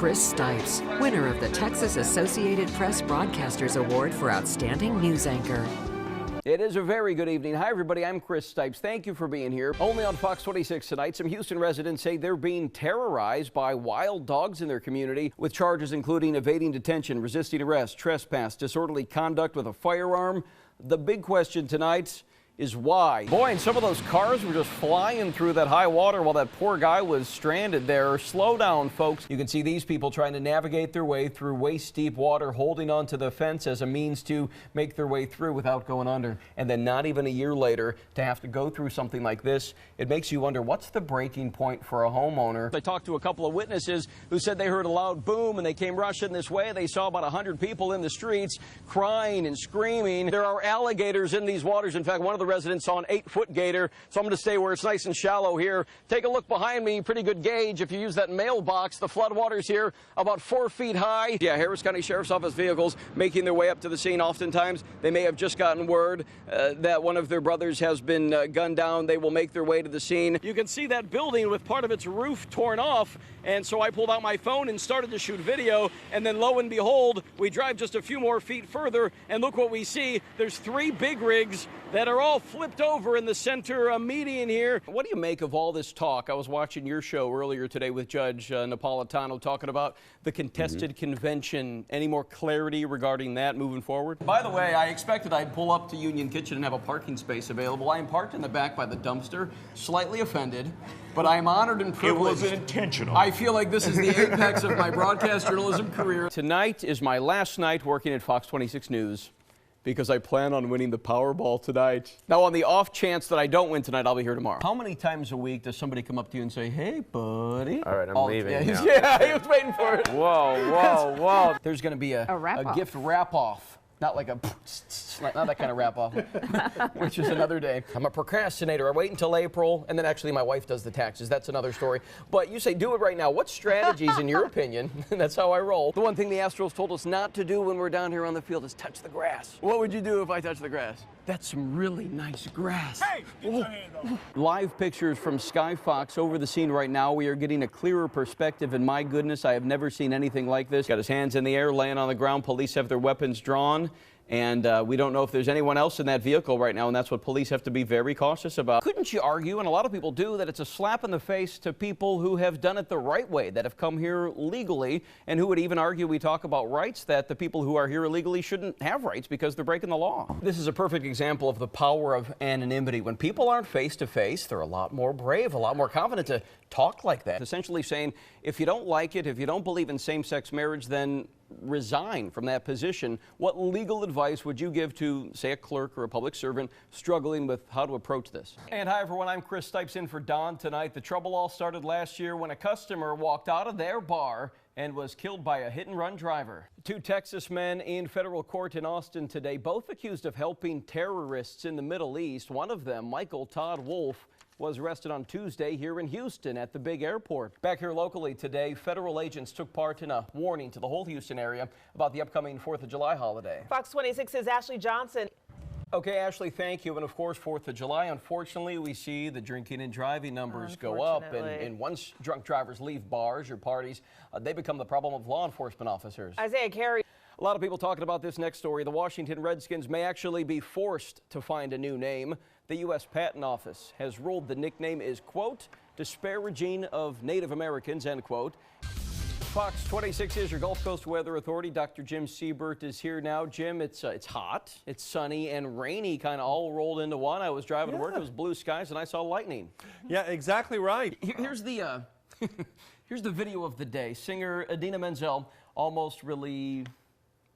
Chris Stipes, winner of the Texas Associated Press Broadcasters Award for Outstanding News Anchor. It is a very good evening. Hi, everybody. I'm Chris Stipes. Thank you for being here. Only on Fox 26 tonight, some Houston residents say they're being terrorized by wild dogs in their community with charges including evading detention, resisting arrest, trespass, disorderly conduct with a firearm. The big question tonight is why. Boy, and some of those cars were just flying through that high water while that poor guy was stranded there. Slow down, folks. You can see these people trying to navigate their way through waist-deep water, holding onto the fence as a means to make their way through without going under. And then not even a year later to have to go through something like this. It makes you wonder, what's the breaking point for a homeowner? I talked to a couple of witnesses who said they heard a loud boom and they came rushing this way. They saw about 100 people in the streets crying and screaming. There are alligators in these waters. In fact, one of the residents saw an 8-foot gator, so I'm going to stay where it's nice and shallow here. Take a look behind me, pretty good gauge if you use that mailbox. The floodwaters here about 4 feet high. Yeah, Harris County Sheriff's Office vehicles making their way up to the scene. Oftentimes, they may have just gotten word that one of their brothers has been gunned down. They will make their way to the scene. You can see that building with part of its roof torn off, and so I pulled out my phone and started to shoot video, and then lo and behold, we drive just a few more feet further, and look what we see. There's 3 big rigs that are all flipped over in the center median here. What do you make of all this talk? I was watching your show earlier today with Judge Napolitano talking about the contested convention. Any more clarity regarding that moving forward? By the way, I expected I'd pull up to Union Kitchen and have a parking space available. I am parked in the back by the dumpster, slightly offended, but I am honored and privileged. It was intentional. I feel like this is the apex of my broadcast journalism career. Tonight is my last night working at Fox 26 News, because I plan on winning the Powerball tonight. Now, on the off chance that I don't win tonight, I'll be here tomorrow. How many times a week does somebody come up to you and say, "Hey, buddy"? All right, I'm leaving. Yeah, he was waiting for it. Whoa. There's going to be a wrap-off. gift wrap-off. Not like a, not that kind of wrap-off, which is another day. I'm a procrastinator. I wait until April, and then actually my wife does the taxes. That's another story. But you say do it right now. What strategies, in your opinion, that's how I roll. The one thing the Astros told us not to do when we're down here on the field is touch the grass. What would you do if I touched the grass? That's some really nice grass. Hey, get your hand off. Live pictures from Sky Fox over the scene right now. We are getting a clearer perspective, and my goodness, I have never seen anything like this. Got his hands in the air, laying on the ground. Police have their weapons drawn. And we don't know if there's anyone else in that vehicle right now, and that's what police have to be very cautious about. Couldn't you argue, and a lot of people do, that it's a slap in the face to people who have done it the right way, that have come here legally, and who would even argue, we talk about rights, that the people who are here illegally shouldn't have rights because they're breaking the law. This is a perfect example of the power of anonymity. When people aren't face to face, they're a lot more brave, a lot more confident to talk like that. Essentially saying, if you don't like it, if you don't believe in same-sex marriage, then resign from that position. What legal advice would you give to, say, a clerk or a public servant struggling with how to approach this? And hi, everyone. I'm Chris Stipes in for Don tonight. The trouble all started last year when a customer walked out of their bar and was killed by a hit-and-run driver. 2 Texas men in federal court in Austin today, both accused of helping terrorists in the Middle East. One of them, Michael Todd Wolf, was arrested on Tuesday here in Houston at the big airport. Back here locally today, federal agents took part in a warning to the whole Houston area about the upcoming 4th of July holiday. Fox 26's Ashley Johnson. Okay, Ashley, thank you. And of course, 4th of July, unfortunately, we see the drinking and driving numbers go up. And once drunk drivers leave bars or parties, they become the problem of law enforcement officers. Isaiah Carey. A lot of people talking about this next story. The Washington Redskins may actually be forced to find a new name. The U.S. Patent Office has ruled the nickname is, quote, disparaging of Native Americans, end quote. Fox 26 is your Gulf Coast Weather Authority. Dr. Jim Siebert is here now. Jim, it's hot, it's sunny, and rainy, kind of all rolled into one. I was driving to work, it was blue skies, and I saw lightning. Yeah, exactly right. Here's the here's the video of the day. Singer Idina Menzel almost really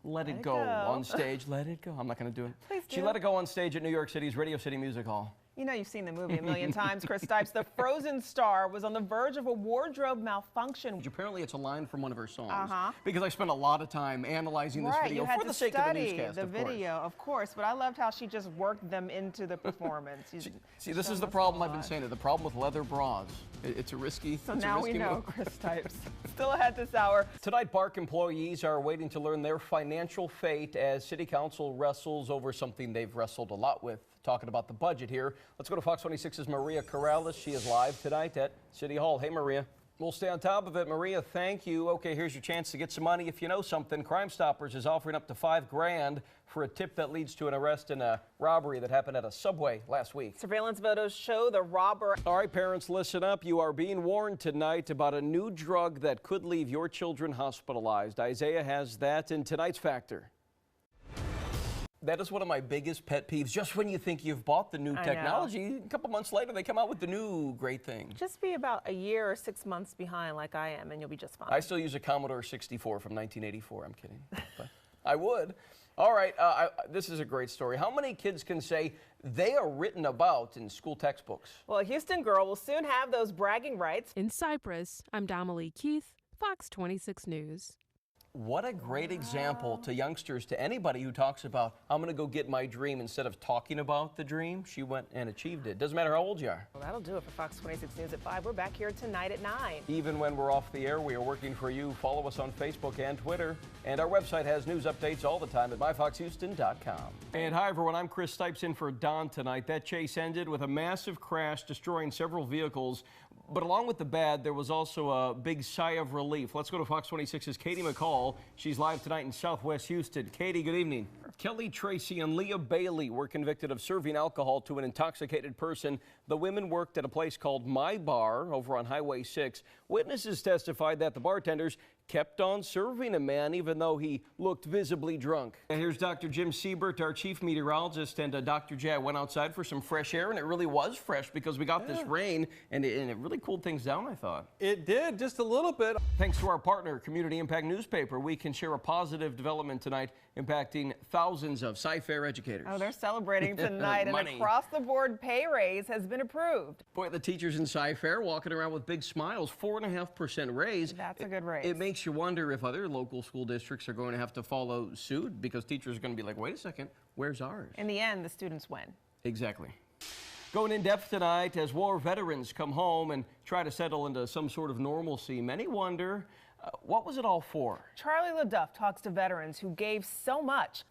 let it go on stage. Let it go. I'm not going to do it. Please do. She let it go on stage at New York City's Radio City Music Hall. You know you've seen the movie a million times, Chris Stipes. The Frozen star was on the verge of a wardrobe malfunction. Apparently it's a line from one of her songs. Because I spent a lot of time analyzing this video you had for to the sake of the study newscast, the video, of course. But I loved how she just worked them into the performance. See, this is the problem I've been saying. The problem with leather bras. It's a risky So now we know, move. Chris Stipes. Still ahead this hour. Tonight, Bark employees are waiting to learn their financial fate as City Council wrestles over something they've wrestled a lot with. Talking about the budget here. Let's go to Fox 26's Maria Corrales. She is live tonight at City Hall. Hey, Maria. We'll stay on top of it. Maria, thank you. Okay, here's your chance to get some money if you know something. Crime Stoppers is offering up to $5 grand for a tip that leads to an arrest in a robbery that happened at a Subway last week. Surveillance photos show the robber. All right, parents, listen up. You are being warned tonight about a new drug that could leave your children hospitalized. Isaiah has that in tonight's Factor. That is one of my biggest pet peeves. Just when you think you've bought the new technology, a couple months later, they come out with the new great thing. Just be about a year or 6 months behind like I am, and you'll be just fine. I still use a Commodore 64 from 1984. I'm kidding. But I would. All right, this is a great story. How many kids can say they are written about in school textbooks? Well, a Houston girl will soon have those bragging rights. In Cyprus, I'm Damalie Keith, Fox 26 News. What a great example to youngsters, to anybody who talks about, I'm going to go get my dream instead of talking about the dream. She went and achieved it. Doesn't matter how old you are. Well, that'll do it for Fox 26 News at 5. We're back here tonight at 9. Even when we're off the air, we are working for you. Follow us on Facebook and Twitter. And our website has news updates all the time at myfoxhouston.com. And hi, everyone. I'm Chris Stipes in for Don tonight. That chase ended with a massive crash destroying several vehicles. But along with the bad, there was also a big sigh of relief. Let's go to Fox 26's Katie McCall. She's live tonight in Southwest Houston. Katie, good evening. Kelly Tracy and Leah Bailey were convicted of serving alcohol to an intoxicated person. The women worked at a place called My Bar over on Highway 6. Witnesses testified that the bartenders kept on serving a man even though he looked visibly drunk. And here's Dr. Jim Siebert, our chief meteorologist, and Dr. J. I went outside for some fresh air, and it really was fresh because we got this rain, and it really cooled things down, I thought. It did, just a little bit. Thanks to our partner, Community Impact Newspaper, we can share a positive development tonight impacting thousands of Sci-Fair educators. Oh, they're celebrating tonight. An across-the-board pay raise has been approved. Boy, the teachers in Sci-Fair walking around with big smiles, 4.5% raise. That's a good raise. It makes you wonder if other local school districts are going to have to follow suit because teachers are going to be like, wait a second, where's ours? In the end, the students win. Exactly. Going in depth tonight as war veterans come home and try to settle into some sort of normalcy. Many wonder, what was it all for? Charlie LaDuff talks to veterans who gave so much.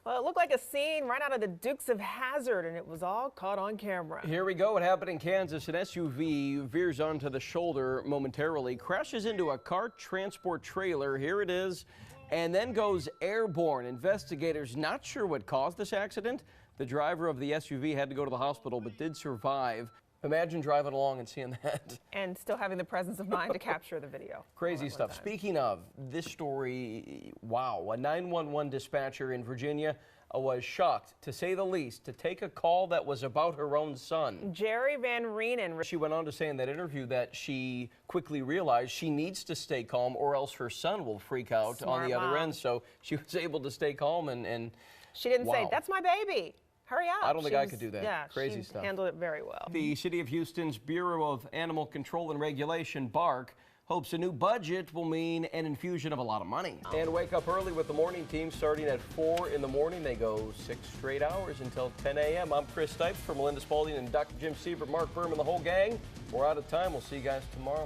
Well, it looked like a scene right out of the Dukes of Hazzard, and it was all caught on camera. Here we go. It happened in Kansas. An SUV veers onto the shoulder momentarily, crashes into a cart transport trailer. Here it is, and then goes airborne. Investigators not sure what caused this accident. The driver of the SUV had to go to the hospital, but did survive. Imagine driving along and seeing that. And still having the presence of mind to capture the video. Crazy stuff. Speaking of this story, wow, a 911 dispatcher in Virginia was shocked, to say the least, to take a call that was about her own son. Jerry Van Reenen. She went on to say in that interview that she quickly realized she needs to stay calm or else her son will freak out Smart on the other mom. end. So she was able to stay calm and She didn't say, that's my baby. Hurry up. I don't think I could do that. Yeah, Crazy she stuff. handled it very well. The City of Houston's Bureau of Animal Control and Regulation, BARC, hopes a new budget will mean an infusion of a lot of money. And wake up early with the morning team starting at 4 in the morning. They go 6 straight hours until 10 a.m. I'm Chris Stipes for Melinda Spalding and Dr. Jim Siebert, Mark Berman, the whole gang. We're out of time. We'll see you guys tomorrow.